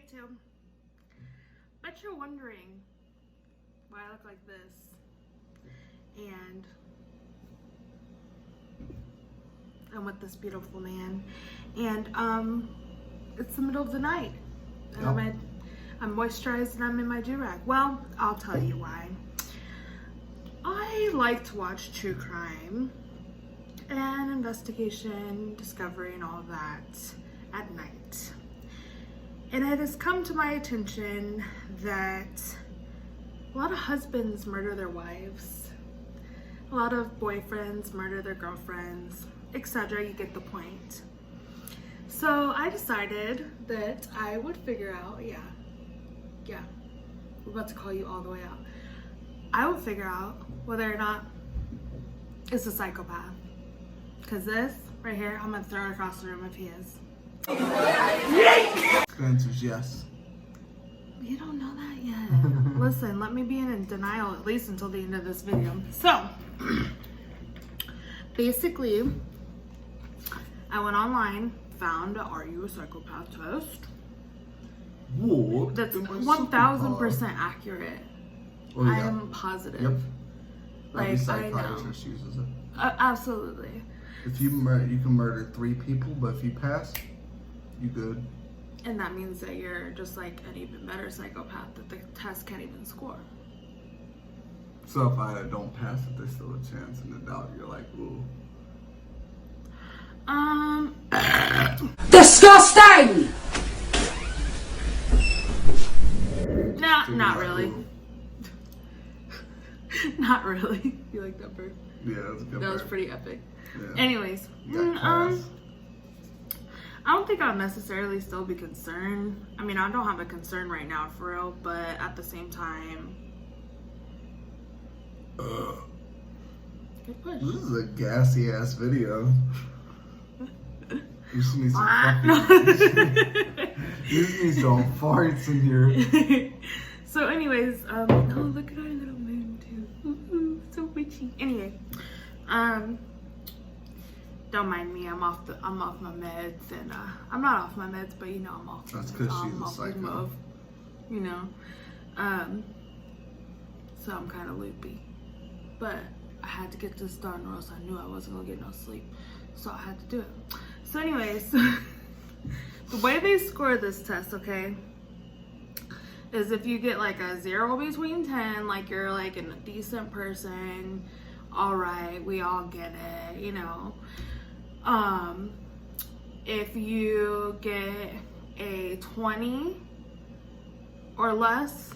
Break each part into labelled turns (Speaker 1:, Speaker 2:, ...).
Speaker 1: Take two. Bet you're wondering why I look like this. And I'm with this beautiful man. And it's the middle of the night. And I'm moisturized and I'm in my do-rag. Well, I'll tell you why. I like to watch true crime and investigation, discovery, and all of that at night. And it has come to my attention that a lot of husbands murder their wives. A lot of boyfriends murder their girlfriends, etc. You get the point. So I decided that I would figure out, yeah, we're about to call you all the way out. I would figure out whether or not it's a psychopath. Because this right here, I'm gonna throw it across the room if he is.
Speaker 2: The answer is yes.
Speaker 1: You don't know that yet. Listen, let me be in denial at least until the end of this video. So, basically, I went online, found a Are You a Psychopath test.
Speaker 2: Whoa,
Speaker 1: That's 1000% accurate.
Speaker 2: Oh, yeah.
Speaker 1: I am positive.
Speaker 2: Yep.
Speaker 1: Like,
Speaker 2: Every
Speaker 1: I know.
Speaker 2: psychiatrist uses it.
Speaker 1: Absolutely.
Speaker 2: If you you can murder 3 people, but if you pass, you good.
Speaker 1: And that means that you're just like an even better psychopath that the test can't even score.
Speaker 2: So if I don't pass it, there's still a chance. In the doubt, you're like, ooh.
Speaker 3: Disgusting!
Speaker 1: Nah, not really. Not really. You like that bird?
Speaker 2: Yeah, that's a good.
Speaker 1: That was
Speaker 2: bird.
Speaker 1: pretty epic.
Speaker 2: Yeah.
Speaker 1: Anyways, I don't think I'll necessarily still be concerned. I mean, I don't have a concern right now for real, but at the same time, good push.
Speaker 2: This is a gassy ass video. You just need some you just need some farts in here.
Speaker 1: So anyways, oh look at our little moon too. Ooh, so witchy. Anyway, don't mind me. I'm off my meds, and I'm not off my meds, but you know I'm off.
Speaker 2: That's because she's a psycho.
Speaker 1: You know, so I'm kind of loopy, but I had to get this done, or else I knew I wasn't gonna get no sleep, so I had to do it. So anyways, the way they score this test, okay, is if you get like a 0 between 10, like you're like a decent person, all right, we all get it, you know. If you get a 20 or less,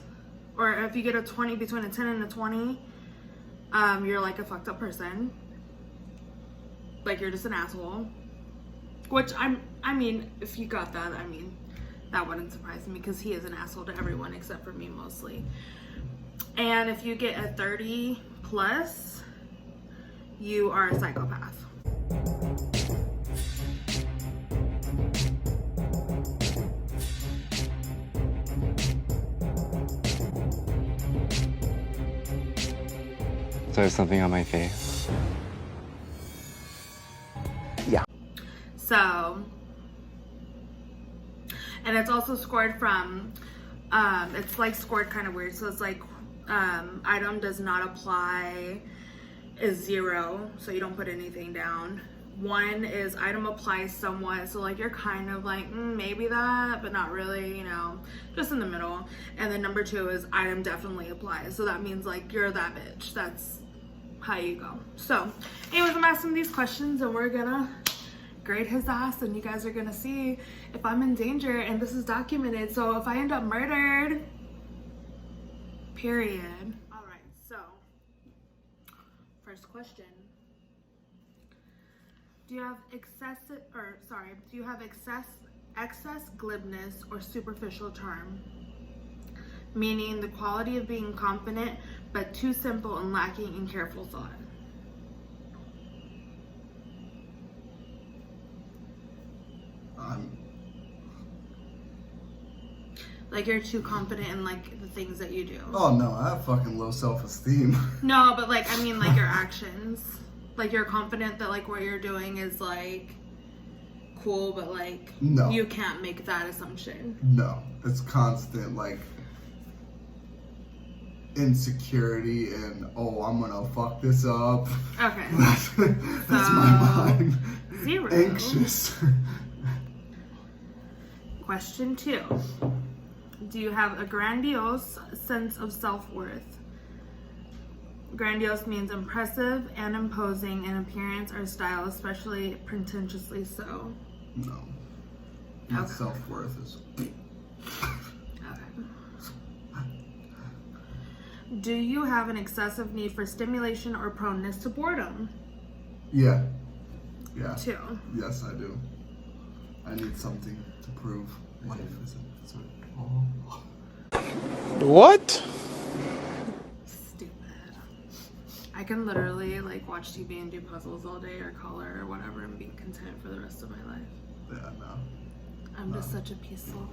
Speaker 1: or if you get a 20 between a 10 and a 20, you're like a fucked up person. Like you're just an asshole. Which I mean, if you got that, I mean, that wouldn't surprise me because he is an asshole to everyone except for me mostly. And if you get a 30 plus, you are a psychopath.
Speaker 4: So there's something on my face.
Speaker 2: Yeah.
Speaker 1: So, and it's also scored from, it's like scored kind of weird. So it's like, item does not apply is 0. So you don't put anything down. 1 is item applies somewhat. So like you're kind of like, maybe that, but not really, you know, just in the middle. And then number 2 is item definitely applies. So that means like you're that bitch. That's how you go. So anyways, I'm asking these questions and we're gonna grade his ass, and you guys are gonna see if I'm in danger, and this is documented. So if I end up murdered, period. All right, so first question: do you have excess glibness or superficial charm? Meaning the quality of being confident but too simple and lacking in careful thought. Like you're too confident in like the things that you do.
Speaker 2: Oh no, I have fucking low self-esteem.
Speaker 1: No, but like I mean like your actions. Like you're confident that like what you're doing is like cool, but like
Speaker 2: No.
Speaker 1: you can't make that assumption.
Speaker 2: No, it's constant like insecurity and I'm gonna fuck this up.
Speaker 1: Okay.
Speaker 2: That's my mind.
Speaker 1: 0.
Speaker 2: Anxious.
Speaker 1: Question 2. Do you have a grandiose sense of self-worth? Grandiose means impressive and imposing in appearance or style, especially pretentiously so.
Speaker 2: No. My
Speaker 1: Okay.
Speaker 2: self-worth is.
Speaker 1: Okay. Do you have an excessive need for stimulation or proneness to boredom?
Speaker 2: Yeah. Yeah.
Speaker 1: 2.
Speaker 2: Yes, I do. I need something to prove. Life isn't so.
Speaker 3: What?
Speaker 1: Stupid. I can literally like watch TV and do puzzles all day or color or whatever and be content for the rest of my life.
Speaker 2: Yeah, no.
Speaker 1: I'm just such a peaceful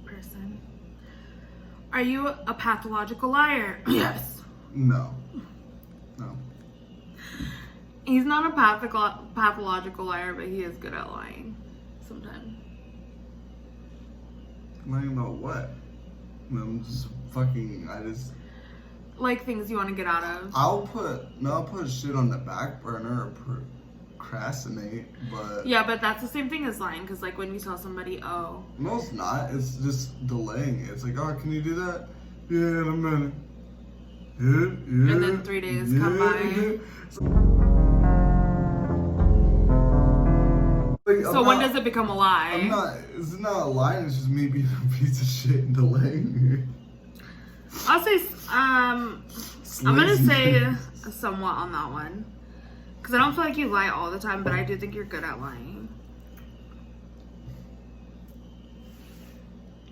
Speaker 1: person. Are you a pathological liar? Yes.
Speaker 2: No. No.
Speaker 1: He's not a pathological liar, but he is good at lying sometimes.
Speaker 2: Lying about what? I'm just fucking.
Speaker 1: Like things you want to get out of.
Speaker 2: I'll put shit on the back burner or procrastinate, but.
Speaker 1: Yeah, but that's the same thing as lying, because like when you tell somebody, oh.
Speaker 2: No, it's not. It's just delaying it. It's like, oh, can you do that? Yeah, in a minute. Yeah.
Speaker 1: And then 3 days come by.
Speaker 2: Like,
Speaker 1: So when does it become a lie?
Speaker 2: It's not a lie, it's just me being a piece of shit and delaying
Speaker 1: I'll say, I'm gonna say somewhat on that one. Because I don't feel like you lie all the time, but I do think you're good at lying.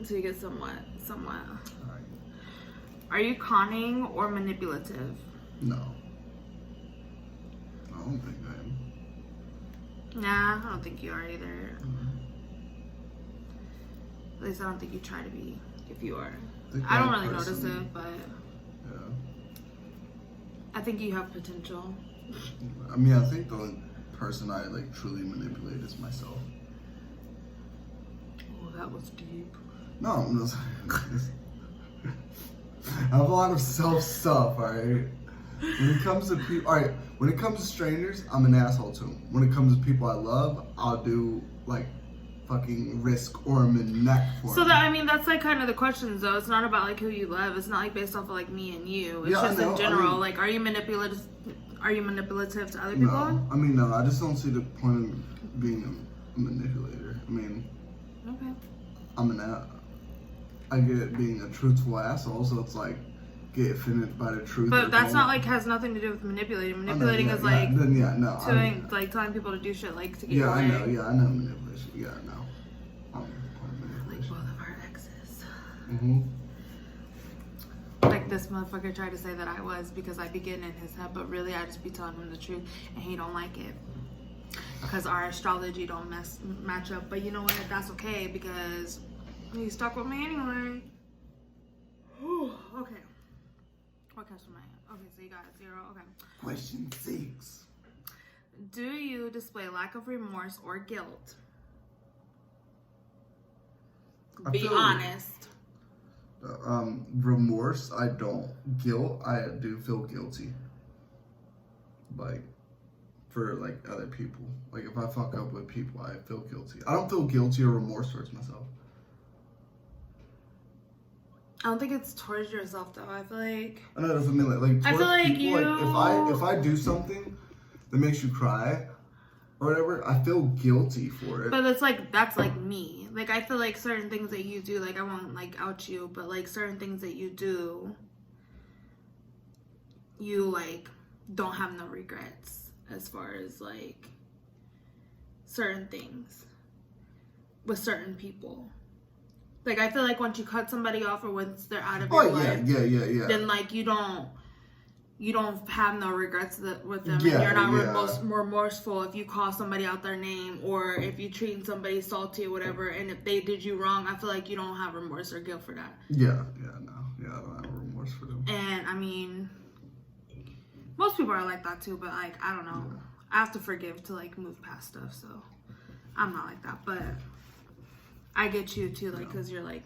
Speaker 1: So you get somewhat.
Speaker 2: Alright.
Speaker 1: Are you conning or manipulative?
Speaker 2: No. I don't think I am.
Speaker 1: Nah, I don't think you are either. At least I don't think you try to be, if you are. I don't really notice it, but
Speaker 2: Yeah.
Speaker 1: I think you have potential.
Speaker 2: I mean, I think the only person I like truly manipulate is myself.
Speaker 1: Oh, that was deep.
Speaker 2: No, I'm just, I have a lot of self stuff, alright? When it comes to people, alright, when it comes to strangers, I'm an asshole to them. When it comes to people I love, I'll do like fucking risk arm and neck for
Speaker 1: So
Speaker 2: them.
Speaker 1: that, I mean, that's like kind of the questions though. It's not about like who you love. It's not like based off of like me and you. It's
Speaker 2: Yeah, I
Speaker 1: just
Speaker 2: know.
Speaker 1: in general.
Speaker 2: I mean-
Speaker 1: Like, are you manipulative to other people?
Speaker 2: No, I mean, no, I just don't see the point of being a manipulator. I mean,
Speaker 1: Okay.
Speaker 2: I get being a truthful asshole, so it's like, get offended by the truth.
Speaker 1: But
Speaker 2: or
Speaker 1: that's
Speaker 2: don't.
Speaker 1: not like has nothing to do with manipulating.
Speaker 2: I know,
Speaker 1: Manipulating
Speaker 2: yeah,
Speaker 1: is
Speaker 2: yeah,
Speaker 1: like
Speaker 2: then, yeah, no,
Speaker 1: doing like telling people to do shit like to get your
Speaker 2: I
Speaker 1: way.
Speaker 2: know, yeah, I know manipulation. Yeah, I know.
Speaker 1: Like
Speaker 2: Manipulation.
Speaker 1: both of our exes.
Speaker 2: Mm-hmm.
Speaker 1: Like this motherfucker tried to say that I was because I be getting in his head, but really I just be telling him the truth and he don't like it. Because our astrology don't match up. But you know what? That's okay because he's stuck with me anyway. Whew, okay. What comes to my head? Okay, so you got 0. Okay.
Speaker 2: Question 6.
Speaker 1: Do you display lack of remorse or guilt?
Speaker 2: I
Speaker 1: Be
Speaker 2: feel-
Speaker 1: honest.
Speaker 2: Remorse, I don't. Guilt, I do feel guilty. Like, for like other people. Like if I fuck up with people, I feel guilty. I don't feel guilty or remorse towards myself.
Speaker 1: I don't think it's towards yourself though. I feel like
Speaker 2: I know it doesn't mean like
Speaker 1: I
Speaker 2: towards
Speaker 1: feel like
Speaker 2: people,
Speaker 1: you-
Speaker 2: if I do something that makes you cry or whatever, I feel guilty for it.
Speaker 1: but it's like that's like me. Like I feel like certain things that you do, like I won't like out you, but like certain things that you do, you like don't have no regrets as far as like certain things with certain people. Like I feel like once you cut somebody off or once they're out of your life,
Speaker 2: yeah.
Speaker 1: then like you don't have no regrets with them.
Speaker 2: Yeah,
Speaker 1: and you're not
Speaker 2: yeah.
Speaker 1: remorseful if you call somebody out their name or if you treat somebody salty or whatever. And if they did you wrong, I feel like you don't have remorse or guilt for that.
Speaker 2: Yeah, I don't have remorse for them.
Speaker 1: And I mean, most people are like that too, but like I don't know. I have to forgive to like move past stuff. So I'm not like that, but I get you too, like, because you're like,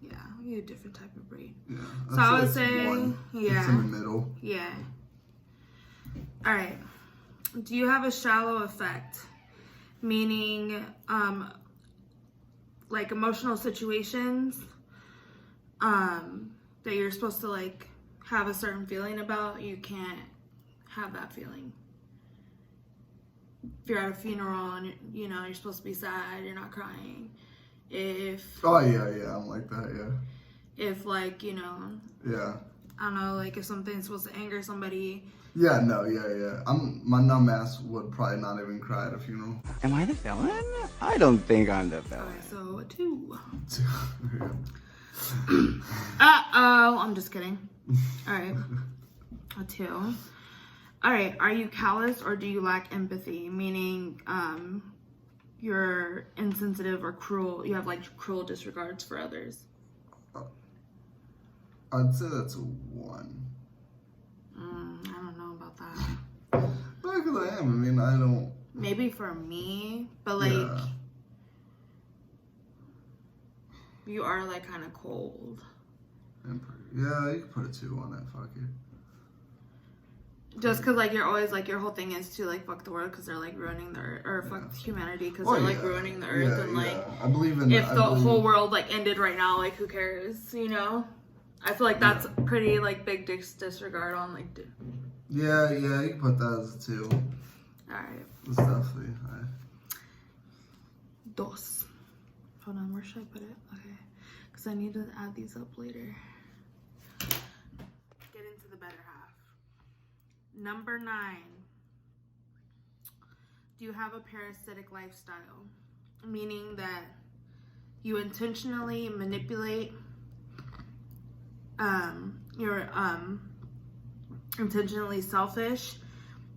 Speaker 1: yeah, you're a different type of breed.
Speaker 2: Yeah.
Speaker 1: So I would
Speaker 2: it's
Speaker 1: say,
Speaker 2: one.
Speaker 1: yeah.
Speaker 2: It's in the middle.
Speaker 1: Yeah. All right. Do you have a shallow affect? Meaning, like emotional situations, that you're supposed to like have a certain feeling about, you can't have that feeling. If you're at a funeral and you know you're supposed to be sad, you're not crying.
Speaker 2: Oh yeah, I'm like that, yeah.
Speaker 1: If like, you know,
Speaker 2: yeah,
Speaker 1: I don't know, like if something's supposed to anger somebody.
Speaker 2: Yeah, no, yeah. My numb ass would probably not even cry at a funeral.
Speaker 4: Am I the villain? I don't think I'm the villain.
Speaker 1: Okay, so 2.
Speaker 2: Yeah.
Speaker 1: Uh-oh, I'm just kidding. All right, a 2. All right, are you callous or do you lack empathy? Meaning, you're insensitive or cruel. You have like cruel disregards for others.
Speaker 2: I'd say that's a 1.
Speaker 1: I don't know about that.
Speaker 2: Not because I am. I mean, I don't.
Speaker 1: Maybe for me, but like, you are like kind of cold.
Speaker 2: Yeah, you can put a 2 on that. Fuck it.
Speaker 1: Just because, like, you're always, like, your whole thing is to, like, fuck the world because they're, like, ruining the earth, or fuck humanity because they're, like, ruining the earth, and, like,
Speaker 2: I believe in
Speaker 1: if the whole world, like, ended right now, like, who cares, you know? I feel like that's pretty, like, big disregard on, like,
Speaker 2: Yeah, you can put that as a 2.
Speaker 1: Alright.
Speaker 2: It's definitely high.
Speaker 1: 2. Hold on, where should I put it? Okay. Because I need to add these up later. Get into the better half. Number 9. Do you have a parasitic lifestyle? Meaning that you intentionally manipulate, you're intentionally selfish,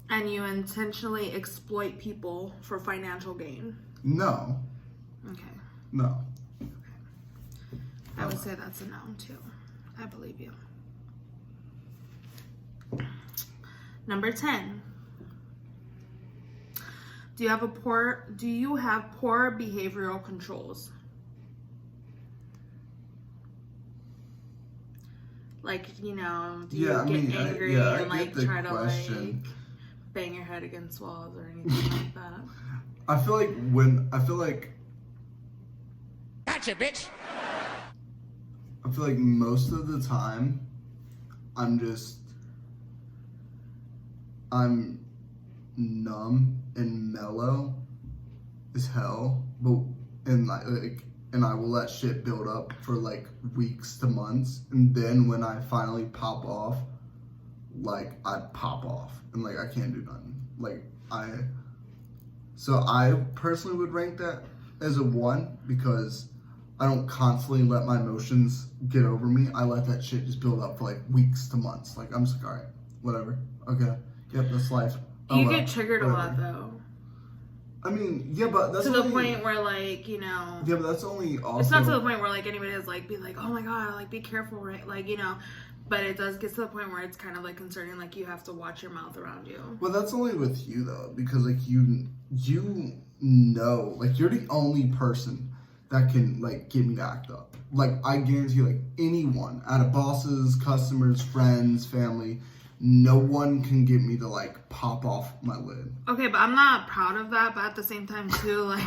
Speaker 1: and you intentionally exploit people for financial gain.
Speaker 2: No.
Speaker 1: Okay.
Speaker 2: No.
Speaker 1: Okay. I would say that's a no too. I believe you. Number 10. Do you have poor behavioral controls? Like, you know, do you get angry and like try to like bang your head against walls or anything like that?
Speaker 2: I feel like
Speaker 3: Gotcha, bitch.
Speaker 2: I feel like most of the time I'm numb and mellow as hell, and I will let shit build up for like weeks to months, and then when I finally pop off, like I pop off and like I can't do nothing. So I personally would rank that as a 1 because I don't constantly let my emotions get over me. I let that shit just build up for like weeks to months. Like I'm just like, all right, whatever, okay, yep, that's life.
Speaker 1: You get triggered a lot though.
Speaker 2: I mean, yeah, but that's
Speaker 1: to
Speaker 2: only,
Speaker 1: the point where, like, you know.
Speaker 2: Yeah, but that's only also.
Speaker 1: It's not to the point where, like, anybody is, like, be like, oh my god, like, be careful, right? Like, you know. But it does get to the point where it's kind of, like, concerning, like, you have to watch your mouth around you.
Speaker 2: Well, that's only with you, though, because, like, you know, like, you're the only person that can, like, get me to act up. Like, I guarantee you, like, anyone, out of bosses, customers, friends, family, no one can get me to, like, pop off my lid.
Speaker 1: Okay, but I'm not proud of that, but at the same time, too, like,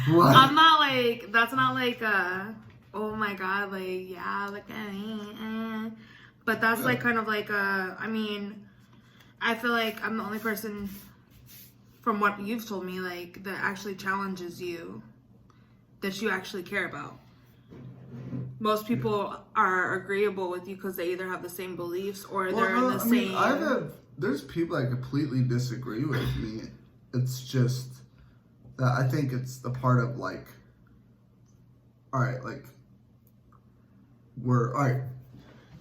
Speaker 2: What?
Speaker 1: I'm not, like, that's not, like, oh my god, like, yeah, like, but that's, like, kind of, like, I mean, I feel like I'm the only person, from what you've told me, like, that actually challenges you, that you actually care about. Most people are agreeable with you because they either have the same beliefs or they're in the same.
Speaker 2: There's people that completely disagree with me. It's just that I think it's the part of like, all right, like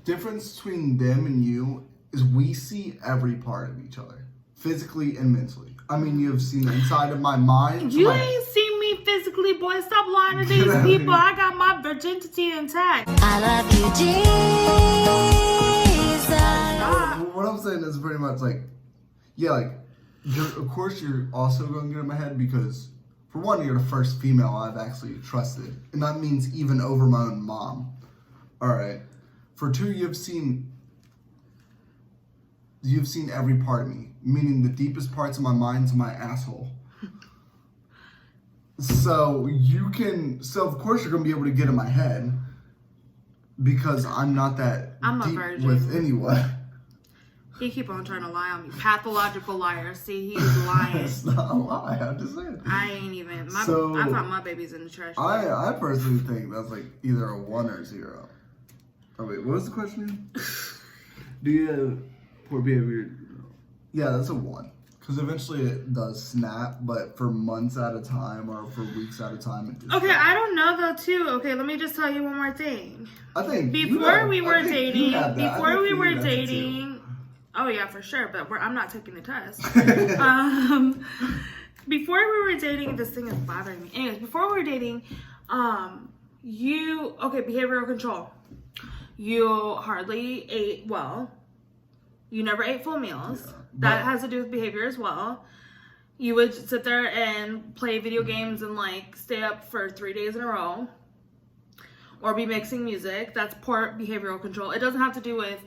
Speaker 2: difference between them and you is we see every part of each other, physically and mentally. I mean, you have seen the inside of my mind.
Speaker 1: You ain't seen me physically, boy. Stop lying to these people. I got my virginity intact.
Speaker 5: I love you, Jesus.
Speaker 2: What I'm saying is pretty much like, yeah, like, of course you're also going to get in my head because For one, you're the first female I've actually trusted, and that means even over my own mom. All right. For two, you've seen every part of me, meaning the deepest parts of my mind to my asshole. So of course you're gonna be able to get in my head because I'm not that
Speaker 1: I'm a
Speaker 2: deep
Speaker 1: virgin.
Speaker 2: with anyone.
Speaker 1: He keep on trying to lie on me. Pathological liar. See, he's lying.
Speaker 2: It's not a lie. I'm just saying.
Speaker 1: I ain't even. I thought my baby's in the trash.
Speaker 2: I personally think that's like either a 1 or a 0. Oh wait, what was the question again? Do you have poor behavior? Yeah, that's a 1. Because eventually it does snap, but for months at a time or for weeks at a time, it just
Speaker 1: Okay, I don't know though too. Okay, let me just tell you one more thing.
Speaker 2: I think
Speaker 1: Before we were dating,
Speaker 2: Oh,
Speaker 1: oh yeah, for sure. But I'm not taking the test. Before we were dating, this thing is bothering me. Anyways, before we were dating, behavioral control. You hardly ate well. You never ate full meals. Yeah, that has to do with behavior as well. You would sit there and play video games and like stay up for 3 days in a row. Or be mixing music. That's poor behavioral control. It doesn't have to do with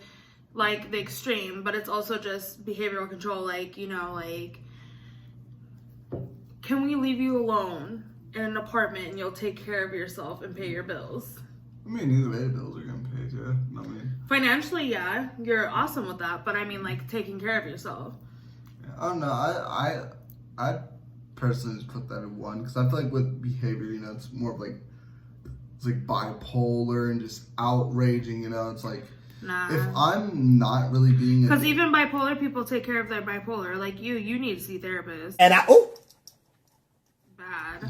Speaker 1: like the extreme, but it's also just behavioral control. Like, can we leave you alone in an apartment and you'll take care of yourself and pay your bills?
Speaker 2: I mean, either way, the bills are getting paid, yeah. I mean,
Speaker 1: financially, yeah, you're awesome with that. But I mean, like taking care of yourself.
Speaker 2: Yeah, I don't know. I personally just put that in 1 because I feel like with behavior, it's more of like it's like bipolar and just outraging. It's like if I'm not really being
Speaker 1: because even bipolar people take care of their bipolar. Like you need to see therapists.
Speaker 3: And
Speaker 1: Bad.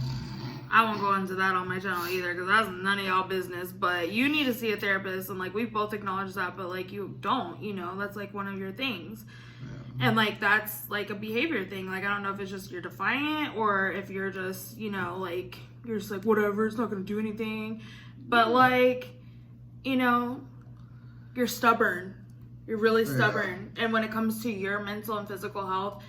Speaker 1: I won't go into that on my channel either because that's none of y'all business. But you need to see a therapist, and like we both acknowledge that, but like you don't, that's like one of your things. Yeah. And like that's like a behavior thing. Like I don't know if it's just you're defiant or if you're just, like you're just like whatever, it's not gonna do anything. But like, you're stubborn. You're really stubborn. And when it comes to your mental and physical health,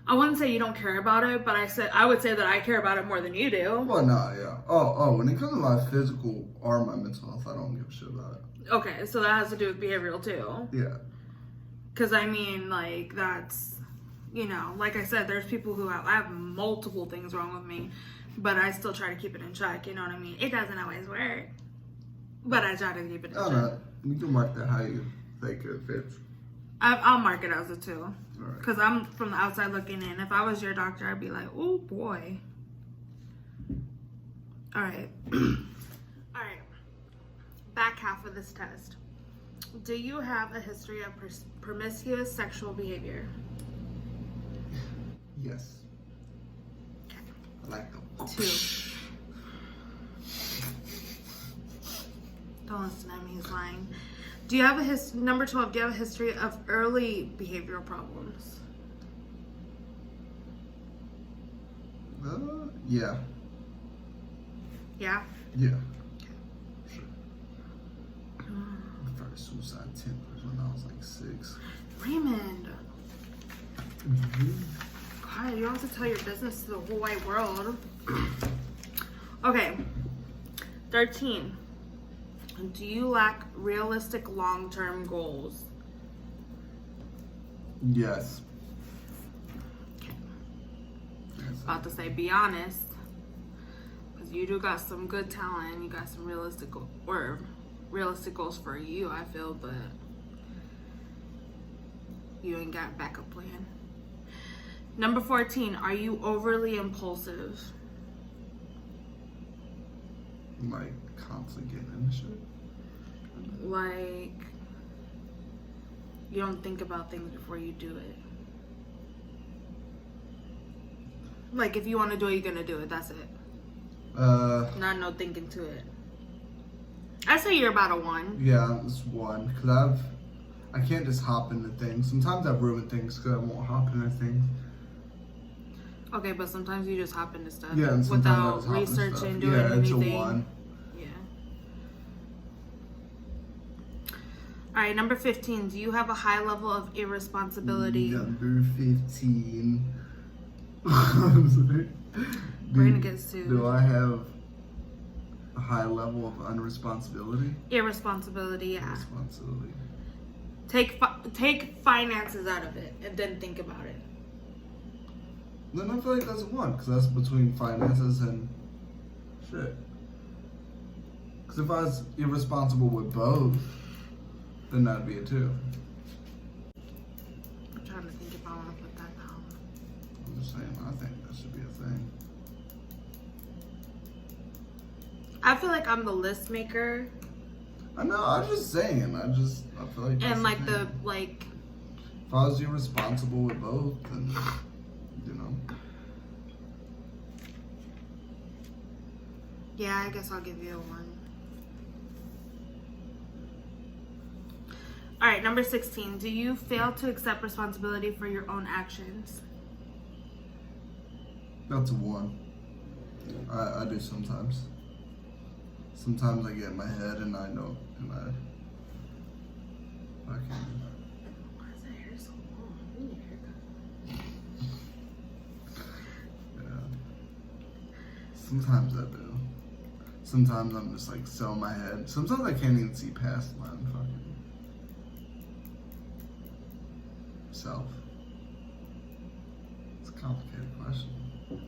Speaker 1: I wouldn't say you don't care about it, but I would say that I care about it more than you do.
Speaker 2: Well, no, yeah. Oh, when it comes to my physical or my mental health, I don't give a shit about it.
Speaker 1: Okay, so that has to do with behavioral too.
Speaker 2: Yeah.
Speaker 1: Because I mean, like that's, like I said, there's people who I have multiple things wrong with me, but I still try to keep it in check. You know what I mean? It doesn't always work, but I try to keep it in check.
Speaker 2: No, you can mark that how you think it fits.
Speaker 1: I'll mark it as a 2. Because I'm from the outside looking in. If I was your doctor, I'd be like, oh boy. All right. All right. Back half of this test. Do you have a history of promiscuous sexual behavior?
Speaker 2: Yes.
Speaker 1: Okay.
Speaker 2: I like them.
Speaker 1: 2. Don't listen to me, he's lying. Do you have number 12, do you have a history of early behavioral problems?
Speaker 2: Yeah.
Speaker 1: Yeah?
Speaker 2: Yeah. Sure. My first suicide attempt was when I was like 6.
Speaker 1: Raymond.
Speaker 2: Mm-hmm.
Speaker 1: God, you don't have to tell your business to the whole wide world. Okay. 13. Do you lack realistic long-term goals?
Speaker 2: Yes.
Speaker 1: About to say, be honest, because you do got some good talent and you got some realistic goals for you, I feel, but you ain't got a backup plan. Number 14, are you overly impulsive?
Speaker 2: Like constantly getting into shit.
Speaker 1: Like you don't think about things before you do it. Like if you want to do it, you're gonna do it. That's it. Not no thinking to it. I say you're about a 1.
Speaker 2: Yeah, it's 1 because I can't just hop into things. Sometimes I've ruined things because I won't hop into things.
Speaker 1: Okay, but sometimes you just hop into stuff
Speaker 2: without
Speaker 1: researching, doing
Speaker 2: anything.
Speaker 1: anything.
Speaker 2: It's a 1.
Speaker 1: Yeah. All right, number 15. Do you have a high level of irresponsibility?
Speaker 2: Number 15.
Speaker 1: We're gonna get sued.
Speaker 2: Do I have a high level of unresponsibility?
Speaker 1: Irresponsibility, yeah.
Speaker 2: Responsibility.
Speaker 1: Take finances out of it and then think about it.
Speaker 2: Then I feel like that's a 1, because that's between finances and shit. Because if I was irresponsible with both, then that'd be a 2.
Speaker 1: I'm trying to think if I want to put that down.
Speaker 2: I'm just saying, I think that should be a thing.
Speaker 1: I feel like I'm the list maker.
Speaker 2: I know, I'm just saying, I feel like that's
Speaker 1: And like
Speaker 2: the
Speaker 1: the,
Speaker 2: thing.
Speaker 1: like,
Speaker 2: If I was irresponsible with both, then, you know.
Speaker 1: yeah, I guess I'll give you a 1. All right, number 16. Do you fail to accept responsibility for your own actions?
Speaker 2: That's a 1. I do sometimes. Sometimes I get in my head and I don't, and I can.
Speaker 1: Why is that hair so long? I need a haircut.
Speaker 2: Yeah. Sometimes I do. Sometimes I'm just like so in my head. Sometimes I can't even see past my fucking self. It's a complicated question.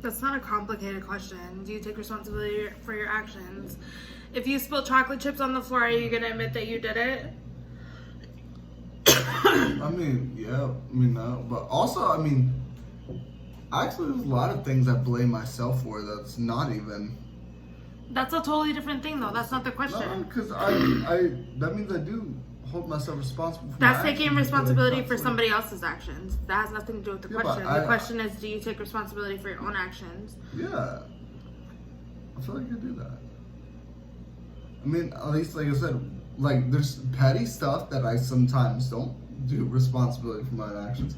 Speaker 1: That's not a complicated question. Do you take responsibility for your actions? If you spill chocolate chips on the floor, are you gonna admit that you did it?
Speaker 2: I mean, yeah, I mean, no, but also, I mean, actually, there's a lot of things I blame myself for that's not even.
Speaker 1: That's a totally different thing, though. That's not the question.
Speaker 2: No, because I that means I do hold myself responsible for
Speaker 1: That's
Speaker 2: my
Speaker 1: taking
Speaker 2: actions,
Speaker 1: responsibility
Speaker 2: but
Speaker 1: for
Speaker 2: it's
Speaker 1: somebody else's actions. That has nothing to do with the
Speaker 2: Yeah, but
Speaker 1: question.
Speaker 2: I-
Speaker 1: The question is, do you take responsibility for your own actions?
Speaker 2: Yeah, I feel like I do that. I mean, at least, like I said, like there's petty stuff that I sometimes don't do responsibility for my actions.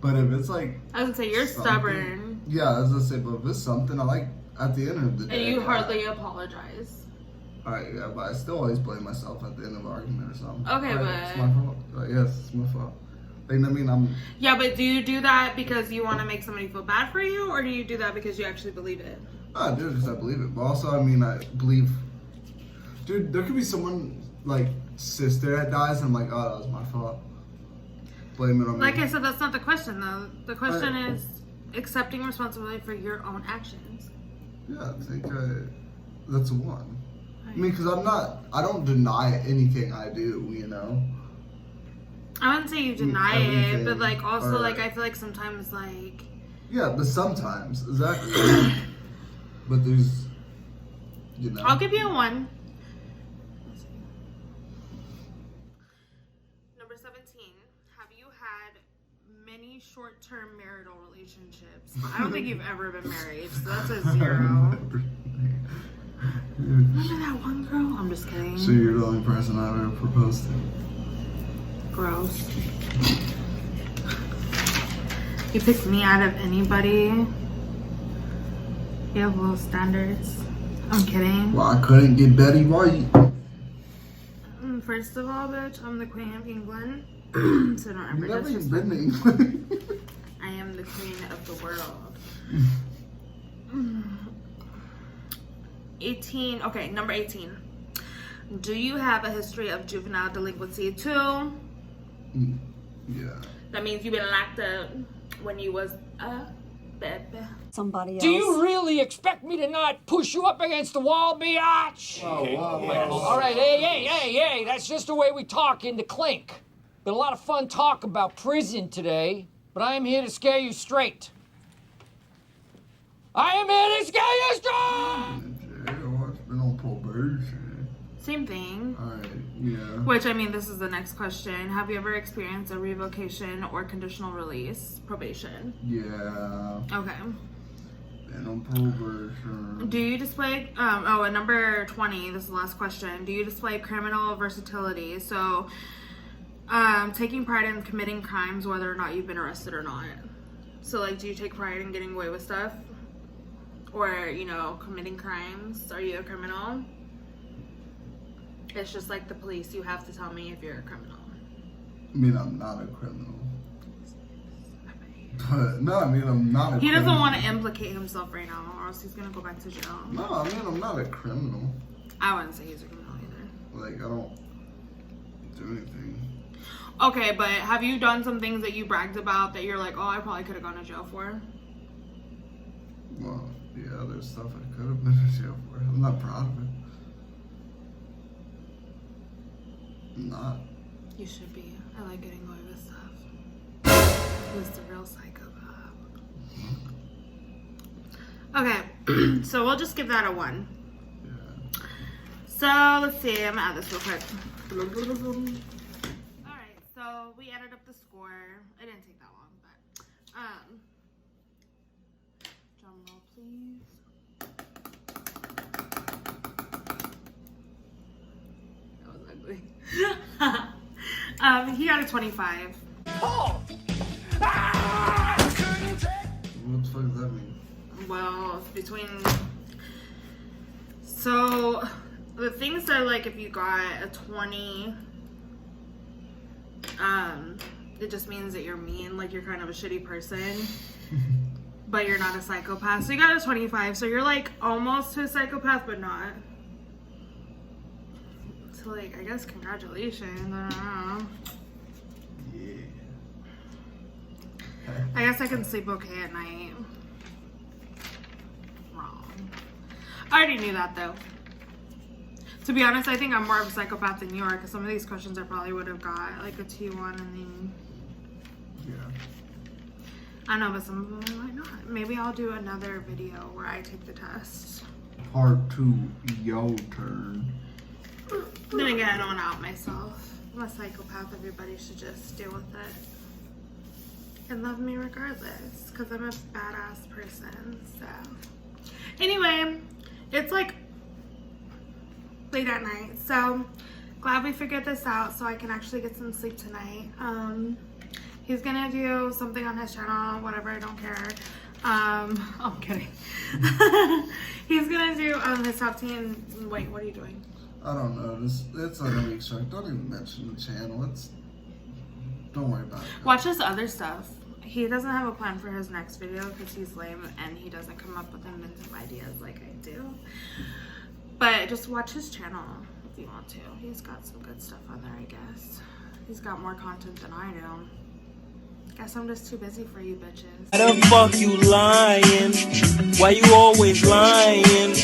Speaker 2: But if it's like
Speaker 1: I was gonna say, you're
Speaker 2: something-
Speaker 1: stubborn.
Speaker 2: Yeah, as I say, but if it's something I like at the end of the day,
Speaker 1: And you hardly apologize.
Speaker 2: Alright, yeah, but I still always blame myself at the end of an argument or something.
Speaker 1: Okay,
Speaker 2: Alright,
Speaker 1: but-
Speaker 2: it's my fault. Yes, it's my fault. Like, I mean, I'm.
Speaker 1: Yeah, but do you do that because you want to make somebody feel bad for you, or do you do that because you actually believe it?
Speaker 2: I do it because I believe it, but also, I mean, I believe. Dude, there could be someone like sister that dies, and I'm like, oh, that was my fault. Blame it on me.
Speaker 1: Like I said, that's not the question, though. The question
Speaker 2: Right.
Speaker 1: is accepting responsibility for your own actions.
Speaker 2: Yeah, I think that's a 1.
Speaker 1: Right.
Speaker 2: I mean, because I don't deny anything I do, you know?
Speaker 1: I wouldn't say you deny it,
Speaker 2: Everything,
Speaker 1: but like also
Speaker 2: or-
Speaker 1: like I feel like sometimes like
Speaker 2: Yeah, but sometimes, exactly. But there's, you know.
Speaker 1: I'll give you a 1. Number 17. Have you had many short-term marital relationships? I don't think you've ever been married, so that's a 0. Remember that one girl? I'm just kidding.
Speaker 2: So you're the only person I've ever proposed to.
Speaker 1: Gross. You picked me out of anybody. You have low standards. I'm kidding.
Speaker 2: Well, I couldn't get Betty White.
Speaker 1: First of all, bitch, I'm the Queen of England. So don't ever
Speaker 2: You've never even
Speaker 1: disrespect
Speaker 2: been to
Speaker 1: me.
Speaker 2: England.
Speaker 1: I am the queen of the world. 18. Okay, number 18. Do you have a history of juvenile delinquency too?
Speaker 2: Yeah.
Speaker 1: That means you've been locked up when you was a baby.
Speaker 5: Somebody else.
Speaker 3: Do you really expect me to not push you up against the wall, biatch? All right, hey, that's just the way we talk in the clink. Been a lot of fun talk about prison today, but I am here to scare you straight. I am here to scare you straight!
Speaker 2: Jail. It's been on probation.
Speaker 1: Same thing.
Speaker 2: Alright, yeah.
Speaker 1: Which, I mean, this is the next question. Have you ever experienced a revocation or conditional release? Probation.
Speaker 2: Yeah.
Speaker 1: Okay.
Speaker 2: Been on probation.
Speaker 1: Do you display, and number 20, this is the last question. Do you display criminal versatility? So, taking pride in committing crimes whether or not you've been arrested or not. So, like, do you take pride in getting away with stuff? Or, you know, committing crimes? Are you a criminal? It's just like the police. You have to tell me if you're a criminal.
Speaker 2: I mean, I'm not a criminal. No, I mean, I'm not a
Speaker 1: He doesn't
Speaker 2: criminal.
Speaker 1: want to implicate himself right now, or else he's gonna go back to jail.
Speaker 2: No, I mean, I'm not a criminal.
Speaker 1: I wouldn't say he's a criminal either.
Speaker 2: Like, I don't do anything.
Speaker 1: Okay, but have you done some things that you bragged about that you're like, oh, I probably could have gone to jail for?
Speaker 2: Well, yeah, there's stuff I could have been in jail for. I'm not proud of it. I'm not.
Speaker 1: You should be. I like getting away with stuff. Who's the real psychopath? Okay, so we'll just give that a 1.
Speaker 2: Yeah.
Speaker 1: So let's see. I'm gonna add this real quick. All right, so we added up the score. It didn't take that long, but drum roll, please. That was ugly. He got a 25.
Speaker 2: What the fuck does that mean?
Speaker 1: Well, between. So the things are like if you got a 20, it just means that you're mean, like you're kind of a shitty person, but you're not a psychopath. So you got a 25, so you're like almost to a psychopath, but not. So like, I guess congratulations. I don't know.
Speaker 2: Yeah.
Speaker 1: I guess I can sleep okay at night. Wrong. I already knew that though. To be honest, I think I'm more of a psychopath than you are, because some of these questions I probably would have got like a T1 and then.
Speaker 2: Yeah.
Speaker 1: I know, but some of them I might not. Maybe I'll do another video where I take the test.
Speaker 2: Part 2, your turn.
Speaker 1: Then again, I don't want to out myself. I'm a psychopath. Everybody should just deal with it. And love me regardless, because I'm a badass person, so. Anyway, it's like late at night, so glad we figured this out so I can actually get some sleep tonight. He's gonna do something on his channel, whatever, I don't care. I'm kidding. He's gonna do his top 10. Wait, what are you doing?
Speaker 2: I don't know. It's not gonna be exciting. Don't even mention the channel. Don't worry about it.
Speaker 1: Watch his other stuff. He doesn't have a plan for his next video because he's lame and he doesn't come up with inventive ideas like I do. But just watch his channel if you want to. He's got some good stuff on there, I guess. He's got more content than I do. Guess I'm just too busy for you bitches.
Speaker 6: Why the fuck you lying? Why you always lying?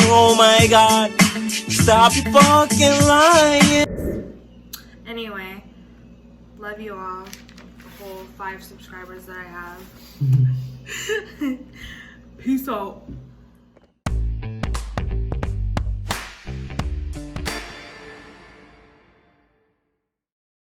Speaker 6: Oh my god. Stop you fucking lying.
Speaker 1: Anyway, love you all. The whole 5 subscribers that I have. Peace out.